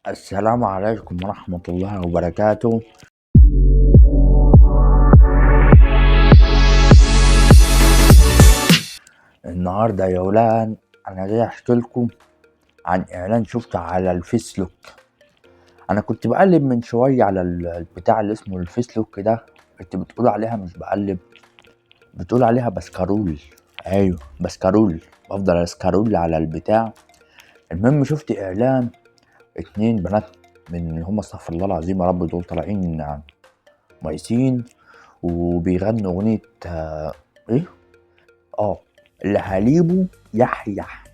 السلام عليكم ورحمة الله وبركاته. النهاردة يا ولاد أنا جاي أحكي لكم عن إعلان شفته على الفيسلوك. أنا كنت بقلب من شوية على البتاع اللي اسمه الفيسلوك ده، كنت بتقول عليها مش بقلب، بتقول عليها بسكرول. أيوه بسكرول، بفضل أسكرول على البتاع. المهم شفت إعلان 2 بنات من اللي هم استغفر الله العظيم يا رب، دول طالعين مايسين وبيغنوا أغنية إيه؟ لهاليبو يحيح.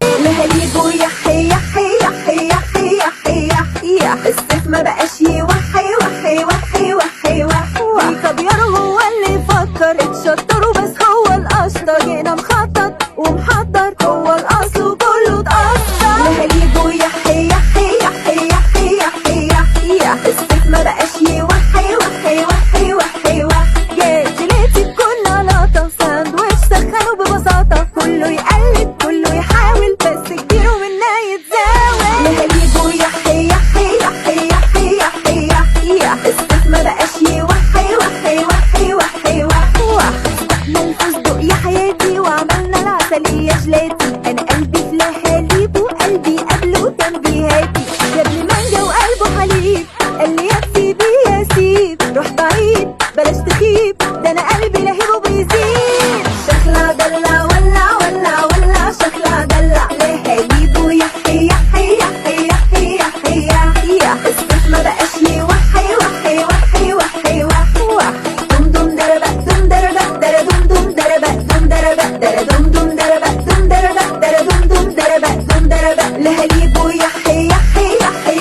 لهاليبو يحي يحي يحي يحي يحي يحي، السيف ما بقاش يوحي وحي وحي وحي وحي، الكبير هو اللي يفكر، اتشطروا بس هو الاشطر، جينا مخطط ومحضر، هو الاصل وكله اتقصر. لهاليبو يحي يحي يحي يحي يحي يحي، السيف ما بقاش يوحي وحي وحي وحي وحي، جيلاتي كنا لقطة، ساندويتش سخنوا ببساطة، كله يقلد كله يحاول بس كتير ومنا يتزاول. لهاليبو يحي يحي يحي يحي يحي يحي، السيف ما بقاش يوحي وحي وحي وحي وحي، استقنا الفستق يا حياتي وعملنا العسلية جلاتي، انا قلبي في لهاليبو، قلبي قبله تنبيهاتي، جاب لي مانجا وقلبه حليب، قال لي يكفي بيه يا سيب، روح بعيد بلاش تخيب، ده انا قلبي لهيبه بيزيد، شكلها دلع ولع ولع ولع شكلها دلع. لهاليبو يحي يحي يحي يحي يحي يحي، السيف ما بقاش يوحي وحي وحي وحي وحي، دم دم دربق دم دربق در دم دم دربق دم دربق در دم دم دربق دم دربق در دم دم دربق دم دربق. لهاليبو يحي يحي يحي.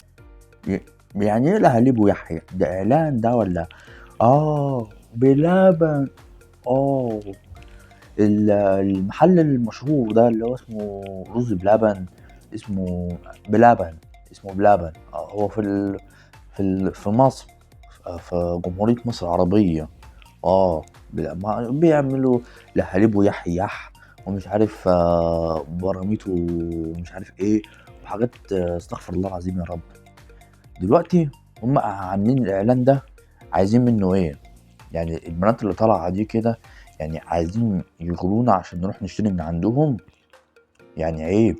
يعني ايه لهاليبو يحيى؟ ده اعلان ده ولا بلبن؟ المحل المشهور ده اللي هو اسمه رز بلبن، اسمه بلبن، اسمه بلبن. هو في مصر، في جمهورية مصر العربية. بيعملوا لهاليبو يحيح ومش عارف براميت ومش عارف ايه وحاجات استغفر الله العظيم يا رب. دلوقتي هم عاملين الاعلان ده عايزين منه ايه؟ يعني البنات اللي طالعه دي كده يعني عايزين يغرونا عشان نروح نشتري من عندهم؟ يعني عيب،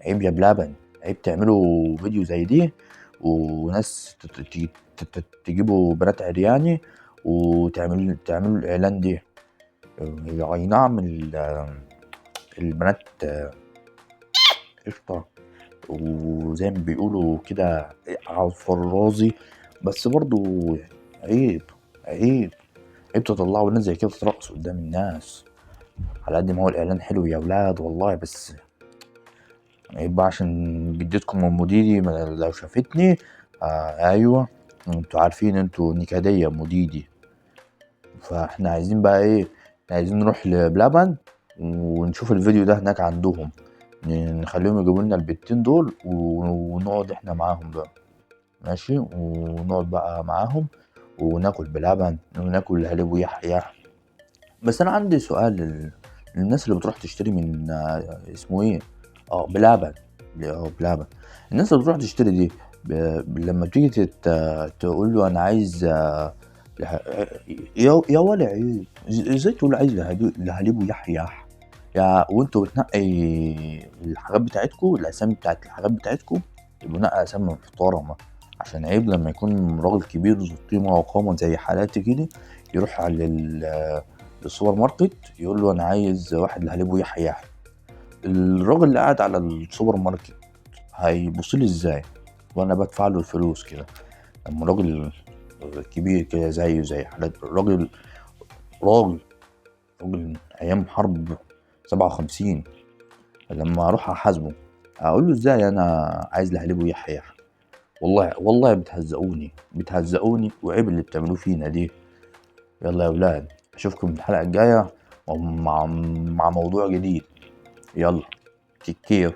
عيب يا بلبن، عيب تعملوا فيديو زي دي وناس تجيبوا بنات عرياني وتعملوا الاعلان دي. اي نعم البنات قشطة وزي ما بيقولوا كده على الفرازي، بس برضو عيب عيب عيب تطلعوا ناس زي كده ترقص قدام الناس. على قد ما هو الاعلان حلو يا ولاد والله، بس عيب بقى عشان جدتكم ام مديدي لو شافتني ايوه انتوا عارفين انتوا نكدية مديدي. فاحنا عايزين بقى ايه؟ عايزين نروح لبلبن ونشوف الفيديو ده هناك عندهم، نخليهم يجيبوا لنا البتين دول ونقعد احنا معاهم بقى، ماشي، ونقعد بقى معاهم وناكل بلبن وناكل لهاليبو يحيح. بس انا عندي سؤال للناس اللي بتروح تشتري من اسمه ايه بلبن. بلبن، الناس اللي بتروح تشتري دي لما تيجي تقول له انا عايز يا ولا عيب، ازاي تقول عايز لهاليبو يحيح؟ يا وانتوا بتنقي الحاجات بتاعتكم، الاسامي بتاعت الحاجات بتاعتكم يبقوا نقي اسامي محترمه، عشان عيب لما يكون راجل كبير ذو قيمه وقامه زي حالاتي كده يروح على السوبر ماركت يقول له انا عايز واحد لهاليبو يحيح. الراجل اللي قاعد على السوبر ماركت هيبص لي ازاي وانا بدفع له الفلوس كده؟ لما راجل كبير كده زي حالات راجل ايام حرب 57، لما اروح احاسبه اقول له ازاي انا عايز لهاليبو يحيح؟ والله بتهزقوني وعيب اللي بتعملوه فينا دي. يلا يا ولاد اشوفكم الحلقه الجايه مع موضوع جديد. يلا كير.